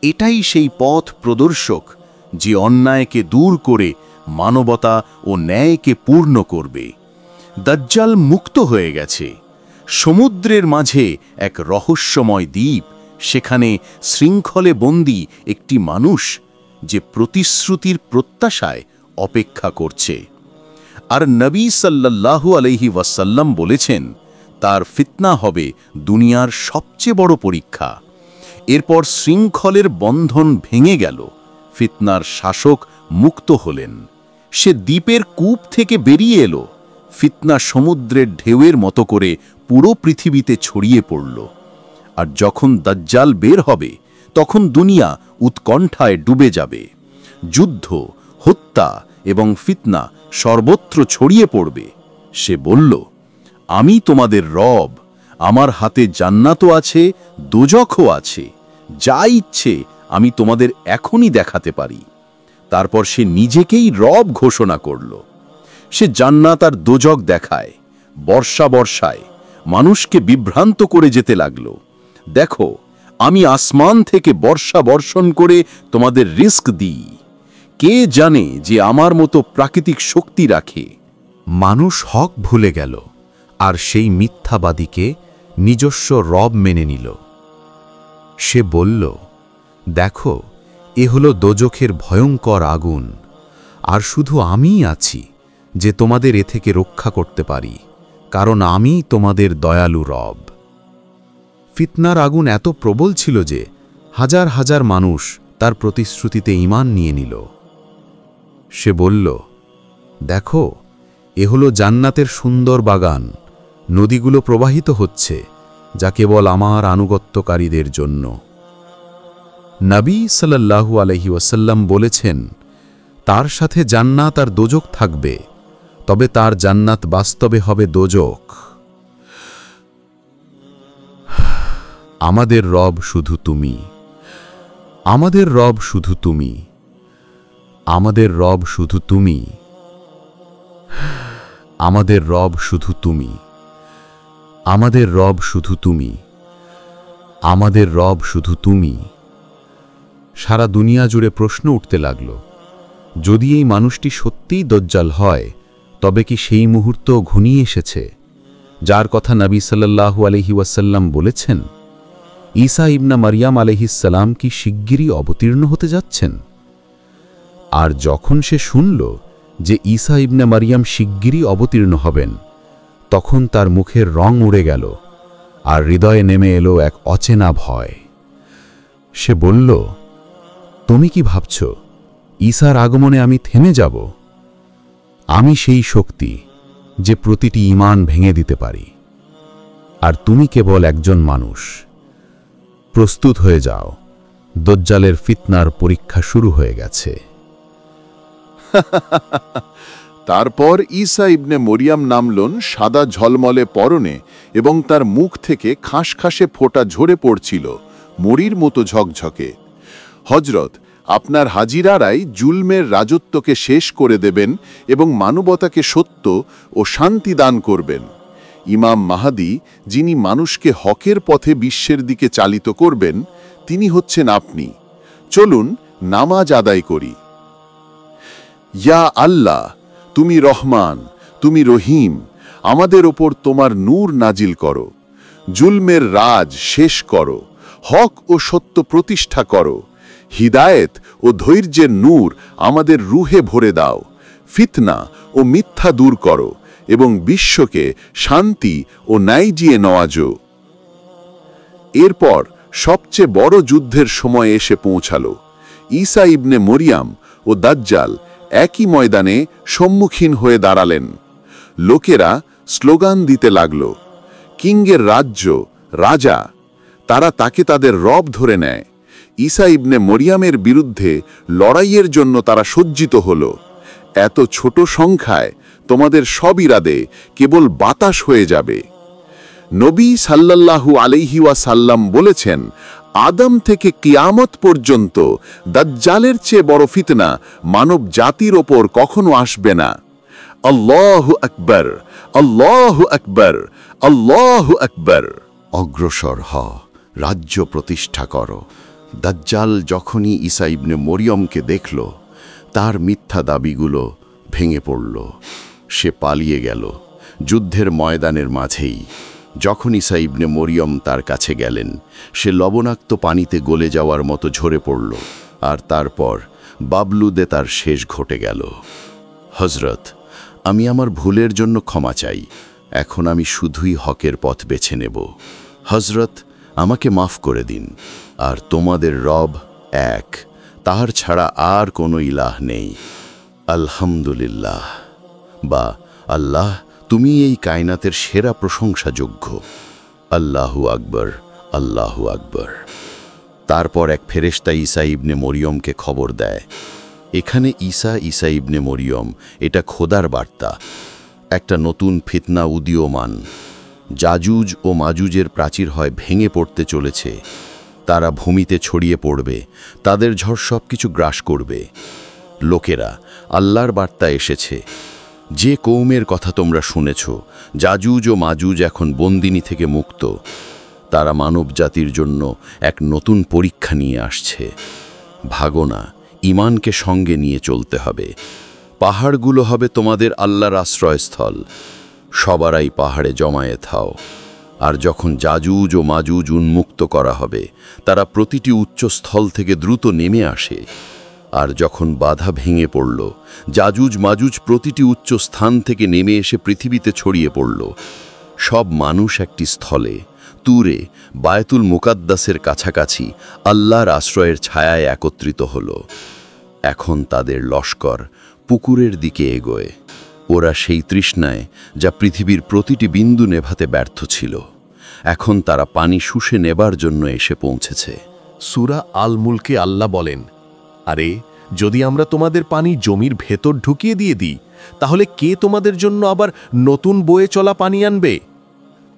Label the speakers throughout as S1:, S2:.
S1: এটাই সেই পথ প্রদর্শক যে অন্যায়কে দূর করে মানবতা ও ন্যায়কে পূর্ণ করবে। দাজ্জাল মুক্ত হয়ে গেছে। সমুদ্রের মাঝে এক রহস্যময় দ্বীপ, সেখানে শৃঙ্খলে বন্দী একটি মানুষ যে প্রতিশ্রুতির প্রত্যাশায় অপেক্ষা করছে। আর নবী সাল্লাল্লাহু আলাইহি ওয়াসাল্লাম বলেছেন, তার ফিতনা হবে দুনিয়ার সবচেয়ে বড় পরীক্ষা। এরপর শৃঙ্খলের বন্ধন ভেঙে গেল, ফিতনার শাসক মুক্ত হলেন। সে দ্বীপের কূপ থেকে বেরিয়ে এলো, ফিতনা সমুদ্রের ঢেউয়ের মতো করে পুরো পৃথিবীতে ছড়িয়ে পড়ল। আর যখন দাজ্জাল বের হবে, তখন দুনিয়া উৎকণ্ঠায় ডুবে যাবে। যুদ্ধ, হত্যা এবং ফিতনা সর্বত্র ছড়িয়ে পড়বে। সে বলল, আমি তোমাদের রব, আমার হাতে জান্নাতও আছে, দোজখও আছে, যা ইচ্ছে আমি তোমাদের এখনই দেখাতে পারি। তারপর সে নিজেকেই রব ঘোষণা করল। সে জান্নাত আর দোজখ দেখায়, বর্ষায় মানুষকে বিভ্রান্ত করে যেতে লাগল। দেখো, আমি আসমান থেকে বর্ষা বর্ষণ করে তোমাদের রিস্ক দিই। কে জানে যে আমার মতো প্রাকৃতিক শক্তি রাখে।
S2: মানুষ হক ভুলে গেল আর সেই মিথ্যাবাদীকে নিজস্ব রব মেনে নিল। সে বলল, দেখো, এ হলো দোজখের ভয়ঙ্কর আগুন, আর শুধু আমিই আছি যে তোমাদের এ থেকে রক্ষা করতে পারি, কারণ আমি তোমাদের দয়ালু রব। ফিতনার আগুন এত প্রবল ছিল যে হাজার হাজার মানুষ তার প্রতিশ্রুতিতে ঈমান নিয়ে নিল। সে বলল, দেখো, এ হলো জান্নাতের সুন্দর বাগান, নদীগুলো প্রবাহিত হচ্ছে, যা কেবল আমার আনুগত্যকারীদের জন্য। নবী সাল্লাল্লাহু আলাইহি ওয়াসাল্লাম বলেছেন, তার সাথে জান্নাত আর দোজখ থাকবে, তবে তার জান্নাত বাস্তবে হবে দোজখ। আমাদের রব শুধু তুমি, আমাদের রব শুধু তুমি, আমাদের রব শুধু তুমি, আমাদের রব শুধু তুমি, আমাদের রব শুধু তুমি, আমাদের রব শুধু তুমি। সারা দুনিয়া জুড়ে প্রশ্ন উঠতে লাগল, যদি এই মানুষটি সত্যিই দাজ্জাল হয়, তবে কি সেই মুহূর্ত ঘনিয়ে এসেছে যার কথা নবী সাল্লাল্লাহু আলাইহি ওয়াসাল্লাম বলেছেন? ঈসা ইবনে মারইয়াম আলাইহিস সালাম কি শিগগিরই অবতীর্ণ হতে যাচ্ছেন? আর যখন সে শুনল যে ঈসা ইবনে মারইয়াম শিগগিরই অবতীর্ণ হবেন, তখন তার মুখের রং উড়ে গেল আর হৃদয়ে নেমে এলো এক অচেনা ভয়। সে বলল, তুমি কি ভাবছ ঈসার আগমনে আমি থেমে যাব? আমি সেই শক্তি যে প্রতিটি ঈমান ভেঙে দিতে পারি, আর তুমি কেবল একজন মানুষ। প্রস্তুত হয়ে যাও, দাজ্জালের ফিতনার পরীক্ষা শুরু হয়ে গেছে।
S3: তারপর ঈসা ইবনে মরিয়াম নামলেন সাদা ঝলমলে পরনে, এবং তার মুখ থেকে খাসখাসে ফোঁটা ঝরে পড়ছিল, মরির মতো ঝকঝকে। হযরত, আপনার হাজিরারাই জুলমের রাজত্বকে শেষ করে দেবেন এবং মানবতাকে সত্য ও শান্তি দান করবেন। ইমাম মাহদী, যিনি মানুষকে হকের পথে বিশ্বের দিকে চালিত করবেন, তিনি হচ্ছেন আপনি। চলুন নামাজ আদায় করি। ইয়া আল্লাহ, তুমি রহমান, তুমি রহিম, আমাদের ওপর তোমার নূর নাজিল করো। জুলমের রাজ শেষ করো, হক ও সত্য প্রতিষ্ঠা করো। হিদায়েত ও ধৈর্যের নূর আমাদের রুহে ভরে দাও। ফিতনা ও মিথ্যা দূর করো এবং বিশ্বকে শান্তি ও ন্যায় দিয়ে নওয়াজো। এরপর সবচেয়ে বড় যুদ্ধের সময় এসে পৌঁছালো। ঈসা ইবনে মরিয়াম ও দাজ্জাল একই ময়দানে সম্মুখীন হয়ে দাঁড়ালেন। লোকেরা স্লোগান দিতে লাগল, কিংয়ের রাজ্য, রাজা। তারা তাকে তাদের রব ধরে নেয়। ঈসা ইবনে মরিয়ামের বিরুদ্ধে লড়াইয়ের জন্য তারা সজ্জিত হল। এত ছোট সংখ্যায় তোমাদের সব ইরাদে কেবল বাতাস হয়ে যাবে। নবী সাল্লাল্লাহু আলাইহি ওয়াসাল্লাম বলেছেন, আদম থেকে কিয়ামত পর্যন্ত দাজ্জালের চেয়ে বড় ফিতনা মানব জাতির ওপর কখনো আসবে না। আল্লাহু আকবার, আল্লাহু আকবার, আল্লাহু আকবার।
S4: অগ্রসর হ, রাজ্য প্রতিষ্ঠা করো। দাজ্জাল যখনই ঈসা ইবনে মরিয়মকে দেখল, তার মিথ্যা দাবিগুলো ভেঙে পড়ল। সে পালিয়ে গেল যুদ্ধের ময়দানের মাঝেই। যখন ঈসা ইবনে মরিয়ম তার কাছে গেলেন, সে লবণাক্ত পানিতে গলে যাওয়ার মতো ঝরে পড়ল, আর তারপর বাবলুদে তার শেষ ঘটে গেল। হজরত, আমি আমার ভুলের জন্য ক্ষমা চাই। এখন আমি শুধুই হকের পথ বেছে নেব। হজরত, আমাকে মাফ করে দিন। আর তোমাদের রব এক, তাহার ছাড়া আর কোনো ইলাহ নেই। আলহামদুলিল্লাহ, বা আল্লাহ, তুমি এই কায়নাতের সেরা প্রশংসাযোগ্য। আল্লাহু আকবর, আল্লাহু আকবর। তারপর এক ফেরেশতা ঈসা ইবনে মরিয়মকে খবর দেয়, এখানে ঈসা ইবনে মরিয়ম, এটা খোদার বার্তা। একটা নতুন ফিতনা উদীয়মান। যাজুজ ও মাজুজের প্রাচীর হয় ভেঙে পড়তে চলেছে। তারা ভূমিতে ছড়িয়ে পড়বে, তাদের ঝড় সব কিছু গ্রাস করবে। লোকেরা, আল্লাহর বার্তা এসেছে। যে কৌমের কথা তোমরা শুনেছ, যাজুজ ও মাজুজ এখন বন্দিনী থেকে মুক্ত। তারা মানব জাতির জন্য এক নতুন পরীক্ষা নিয়ে আসছে। ভাগো না, ঈমানকে সঙ্গে নিয়ে চলতে হবে। পাহাড়গুলো হবে তোমাদের আল্লাহর আশ্রয়স্থল। সবারাই পাহাড়ে জমায়েত হও। আর যখন যাজুজ ও মাজুজ উন্মুক্ত করা হবে, তারা প্রতিটি উচ্চস্থল থেকে দ্রুত নেমে আসে। আর যখন বাধা ভেঙে পড়ল, যাজুজ মাজুজ প্রতিটি উচ্চ স্থান থেকে নেমে এসে পৃথিবীতে ছড়িয়ে পড়ল। সব মানুষ একটি স্থলে, তুরে, বায়তুল মুকাদ্দাসের কাছাকাছি আল্লাহর আশ্রয়ের ছায়ায় একত্রিত হল। এখন তাদের লস্কর পুকুরের দিকে এগোয়। ওরা সেই তৃষ্ণায় যা পৃথিবীর প্রতিটি বিন্দু নেভাতে ব্যর্থ ছিল। এখন তারা পানি শুষে নেবার জন্য এসে পৌঁছেছে।
S5: সূরা আল মুলকে আল্লাহ বলেন, আরে যদি আমরা তোমাদের পানি জমির ভেতর ঢুকিয়ে দিয়ে দিই, তাহলে কে তোমাদের জন্য আবার নতুন বয়ে চলা পানি আনবে?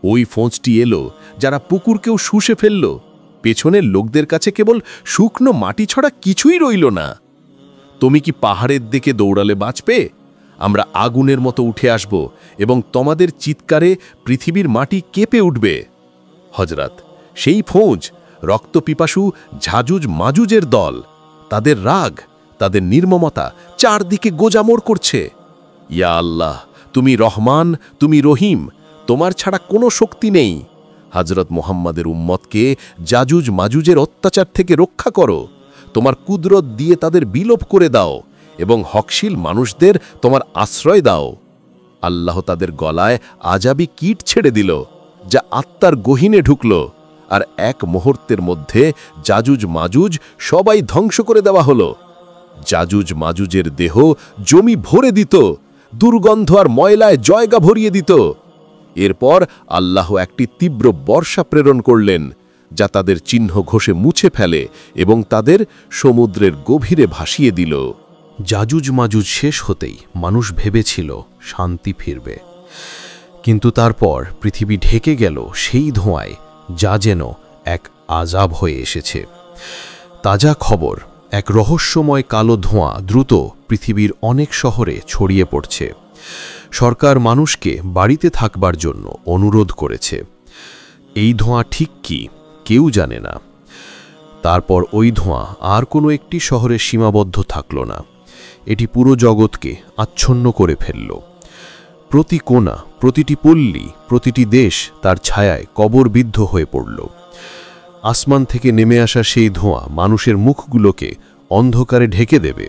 S5: ওই ফোঁচটি এলো যারা পুকুরকেও শুষে ফেলল। পেছনের লোকদের কাছে কেবল শুকনো মাটি ছড়া কিছুই রইল না। তুমি কি পাহাড়ের দিকে দৌড়ালে বাঁচবে? আমরা আগুনের মতো উঠে আসব এবং তোমাদের চিৎকারে পৃথিবীর মাটি কেঁপে উঠবে। হজরত, সেই ফৌজ রক্তপিপাসু ঝাজুজ মাজুজের দল। তাদের রাগ, তাদের নির্মমতা চারদিকে গোজামোড় করছে। ইয়া আল্লাহ, তুমি রহমান, তুমি রহিম, তোমার ছাড়া কোনো শক্তি নেই। হজরত মুহাম্মাদের উম্মতকে যাজুজ মাজুজের অত্যাচার থেকে রক্ষা করো। তোমার কুদরত দিয়ে তাদের বিলোপ করে দাও এবং হকশীল মানুষদের তোমার আশ্রয় দাও। আল্লাহ তাদের গলায় আজাবি কীট ছেড়ে দিল, যা আত্মার গহীনে ঢুকল, আর এক মুহূর্তের মধ্যে যাজুজ মাজুজ সবাই ধ্বংস করে দেওয়া হলো। যাজুজ মাজুজের দেহ জমি ভরে দিত, দুর্গন্ধ আর ময়লায় জয়গা ভরিয়ে দিত। এরপর আল্লাহ একটি তীব্র বর্ষা প্রেরণ করলেন, যা তাদের চিহ্ন ঘষে মুছে ফেলে এবং তাদের সমুদ্রের গভীরে ভাসিয়ে দিল।
S2: যাজুজ মাজুজ শেষ হতেই মানুষ ভেবেছিল শান্তি ফিরবে, কিন্তু তারপর পৃথিবী ঢেকে গেল সেই ধোঁয়ায়, যা যেন এক আযাব হয়ে এসেছে। তাজা খবর, এক রহস্যময় কালো ধোঁয়া দ্রুত পৃথিবীর অনেক শহরে ছড়িয়ে পড়ছে। সরকার মানুষকে বাড়িতে থাকবার জন্য অনুরোধ করেছে। এই ধোঁয়া ঠিক কি, কেউ জানে না। তারপর ওই ধোঁয়া আর কোনো একটি শহরে সীমাবদ্ধ থাকল না, এটি পুরো জগৎকে আচ্ছন্ন করে ফেলল। প্রতি কোণা, প্রতিটি পল্লী, প্রতিটি দেশ তার ছায়ায় কবরবিদ্ধ হয়ে পড়ল। আসমান থেকে নেমে আসা সেই ধোঁয়া মানুষের মুখগুলোকে অন্ধকারে ঢেকে দেবে।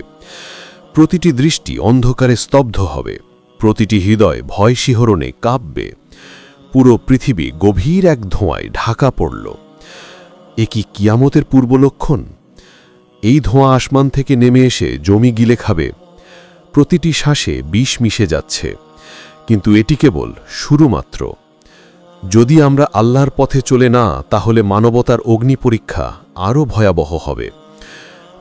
S2: প্রতিটি দৃষ্টি অন্ধকারে স্তব্ধ হবে, প্রতিটি হৃদয় ভয় শিহরণে কাঁপবে। পুরো পৃথিবী গভীর এক ধোঁয়ায় ঢাকা পড়ল। এ কি কিয়ামতের পূর্বলক্ষণ? এই ধোঁয়া আসমান থেকে নেমে এসে জমি গিলে খাবে। প্রতিটি শ্বাসে বিষ মিশে যাচ্ছে, কিন্তু এটি কেবল শুরু মাত্র। যদি আমরা আল্লাহর পথে চলে না, তাহলে মানবতার অগ্নি পরীক্ষা আরও ভয়াবহ হবে।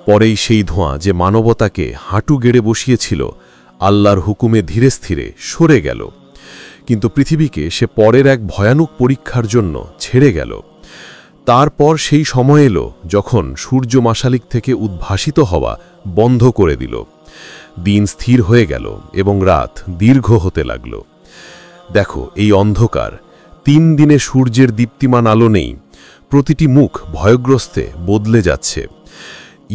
S2: পরেই সেই ধোঁয়া যে মানবতাকে হাঁটু গেড়ে বসিয়েছিল, আল্লাহর হুকুমে ধীরে স্থিরে সরে গেল, কিন্তু পৃথিবীকে সে পরের এক ভয়ানক পরীক্ষার জন্য ছেড়ে গেল। তারপর সেই সময় এলো যখন সূর্য মাশালিক থেকে উদ্ভাসিত হওয়া বন্ধ করে দিল। দিন স্থির হয়ে গেল এবং রাত দীর্ঘ হতে লাগল। দেখো, এই অন্ধকার, 3 দিনে সূর্যের দীপ্তিমান আলো নেই,
S5: প্রতিটি মুখ ভয়গ্রস্তে বদলে যাচ্ছে।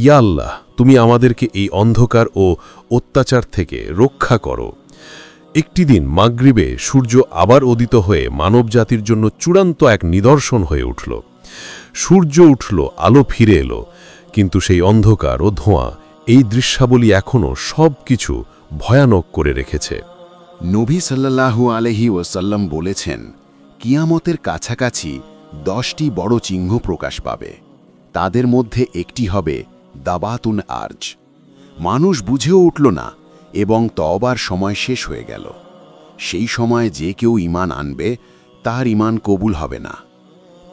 S5: ইয়া আল্লাহ, তুমি আমাদেরকে এই অন্ধকার ও অত্যাচার থেকে রক্ষা করো। একটি দিন মাগরিবে সূর্য আবার উদিত হয়ে মানবজাতির জন্য চূড়ান্ত এক নিদর্শন হয়ে উঠল। সূর্য উঠল, আলো ফিরে এলো, কিন্তু সেই অন্ধকার ও ধোঁয়া, এই দৃশ্যাবলী এখনও সব কিছু ভয়ানক করে রেখেছে।
S4: নবী সাল্লাল্লাহু আলাইহি ওয়াসাল্লাম বলেছেন, কিয়ামতের কাছাকাছি 10টি বড় চিহ্ন প্রকাশ পাবে। তাদের মধ্যে একটি হবে দাবাতুন আরজ। মানুষ বুঝেও উঠল না এবং তওবার সময় শেষ হয়ে গেল। সেই সময় যে কেউ ঈমান আনবে তার ঈমান কবুল হবে না।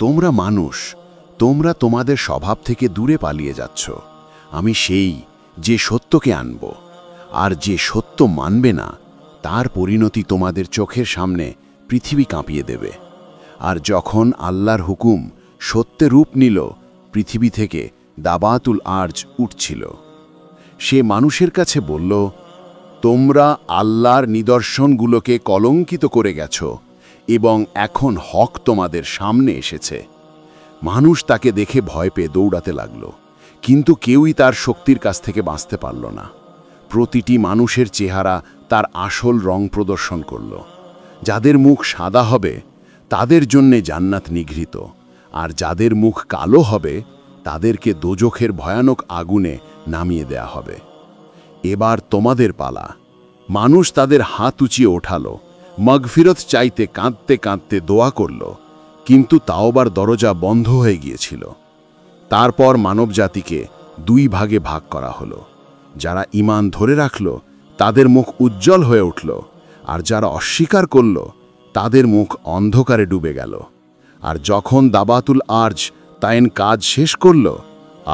S4: তোমরা মানুষ, তোমরা তোমাদের স্বভাব থেকে দূরে পালিয়ে যাচ্ছ। আমি সেই যে সত্যকে আনব, আর যে সত্য মানবে না তার পরিণতি তোমাদের চোখের সামনে পৃথিবী কাঁপিয়ে দেবে। আর যখন আল্লাহর হুকুম সত্যে রূপ নিল, পৃথিবী থেকে দাবাতুল আরজ উঠছিল। সে মানুষের কাছে বলল, তোমরা আল্লাহর নিদর্শনগুলোকে কলঙ্কিত করে গেছ এবং এখন হক তোমাদের সামনে এসেছে। মানুষ তাকে দেখে ভয় পেয়ে দৌড়াতে লাগল, কিন্তু কেউই তার শক্তির কাছ থেকে বাঁচতে পারল না। প্রতিটি মানুষের চেহারা তার আসল রং প্রদর্শন করল। যাদের মুখ সাদা হবে তাদের জন্যে জান্নাত নিগৃহীত, আর যাদের মুখ কালো হবে তাদেরকে দোজখের ভয়ানক আগুনে নামিয়ে দেয়া হবে। এবার তোমাদের পালা। মানুষ তাদের হাত উঁচিয়ে ওঠালো, মাগফিরত চাইতে কাঁদতে কাঁদতে দোয়া করল, কিন্তু তাওবার দরজা বন্ধ হয়ে গিয়েছিল। তারপর মানবজাতিকে 2 ভাগে ভাগ করা হলো। যারা ঈমান ধরে রাখল তাদের মুখ উজ্জ্বল হয়ে উঠল, আর যারা অস্বীকার করল তাদের মুখ অন্ধকারে ডুবে গেল। আর যখন দাবাতুল আরজ তাইন কাজ শেষ করল,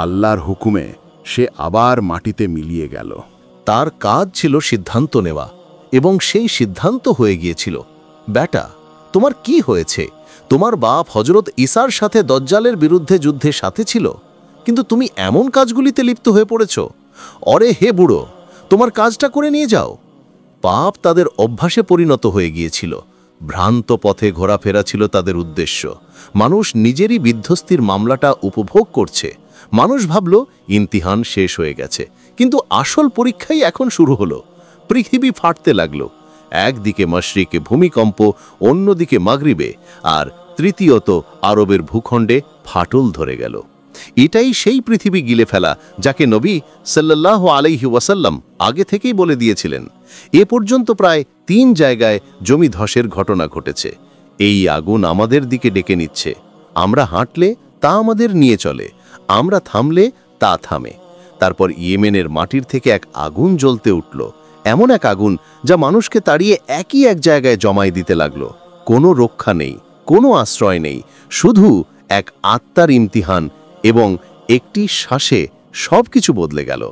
S4: আল্লাহর হুকুমে সে আবার মাটিতে মিলিয়ে গেল।
S5: তার কাজ ছিল সিদ্ধান্ত নেওয়া, এবং সেই সিদ্ধান্ত হয়ে গিয়েছিল। বেটা, তোমার কি হয়েছে? তোমার বাপ হজরত ঈসার সাথে দজ্জালের বিরুদ্ধে যুদ্ধে সাথে ছিল, কিন্তু তুমি এমন কাজগুলিতে লিপ্ত হয়ে পড়েছ। অরে হে বুড়ো, তোমার কাজটা করে নিয়ে যাও। পাপ তাদের অভ্যাসে পরিণত হয়ে গিয়েছিল। ভ্রান্ত পথে ঘোরাফেরা ছিল তাদের উদ্দেশ্য। মানুষ নিজেরই বিধ্বস্তির মামলাটা উপভোগ করছে। মানুষ ভাবল ইমতিহান শেষ হয়ে গেছে, কিন্তু আসল পরীক্ষাই এখন শুরু হলো। পৃথিবী ফাটতে লাগলো। একদিকে মাশরিকে ভূমিকম্প, অন্যদিকে মাগরিবে, আর তৃতীয়ত আরবের ভূখণ্ডে ফাটল ধরে গেল। এটাই সেই পৃথিবী গিলে ফেলা যাকে নবী সাল্লাল্লাহু আলাইহি ওয়াসাল্লাম আগে থেকেই বলে দিয়েছিলেন। এ পর্যন্ত প্রায় 3 জায়গায় জমি ধসের ঘটনা ঘটেছে। এই আগুন আমাদের দিকে ডেকে নিচ্ছে। আমরা হাঁটলে তা আমাদের নিয়ে চলে, আমরা থামলে তা থামে। তারপর ইয়েমেনের মাটির থেকে এক আগুন জ্বলতে উঠল, এমন এক আগুন যা মানুষকে তাড়িয়ে একই এক জায়গায় জমাই দিতে লাগলো। কোনো রক্ষা নেই, কোনো আশ্রয় নেই, শুধু এক আত্মার ইমতিহান, এবং একটি শ্বাসে সব কিছু বদলে গেল।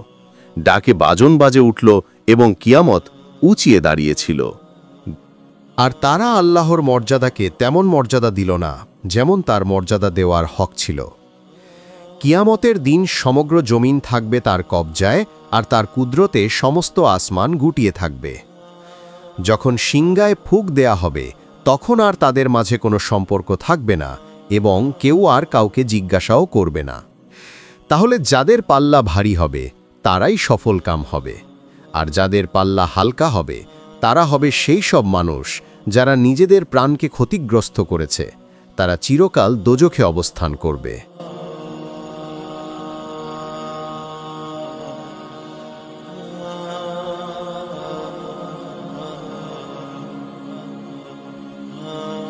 S5: ডাকে বাজন বাজে উঠল এবং কিয়ামত উঁচিয়ে দাঁড়িয়েছিল।
S6: আর তারা আল্লাহর মর্যাদাকে তেমন মর্যাদা দিল না যেমন তার মর্যাদা দেওয়ার হক ছিল। কিয়ামতের দিন সমগ্র জমিন থাকবে তার কবজায়, আর তার কুদরতে সমস্ত আসমান গুটিয়ে থাকবে। যখন সিংগায় ফুঁক দেয়া হবে, তখন আর তাদের মাঝে কোনো সম্পর্ক থাকবে না, এবং কেউ আর কাউকে জিজ্ঞাসাও করবে না। তাহলে যাদের পাল্লা ভারী হবে তারাই সফলকাম হবে, আর যাদের পাল্লা হালকা হবে তারা হবে সেই সব মানুষ যারা নিজেদের প্রাণকে ক্ষতিগ্রস্ত করেছে। তারা চিরকাল দোজখে অবস্থান করবে।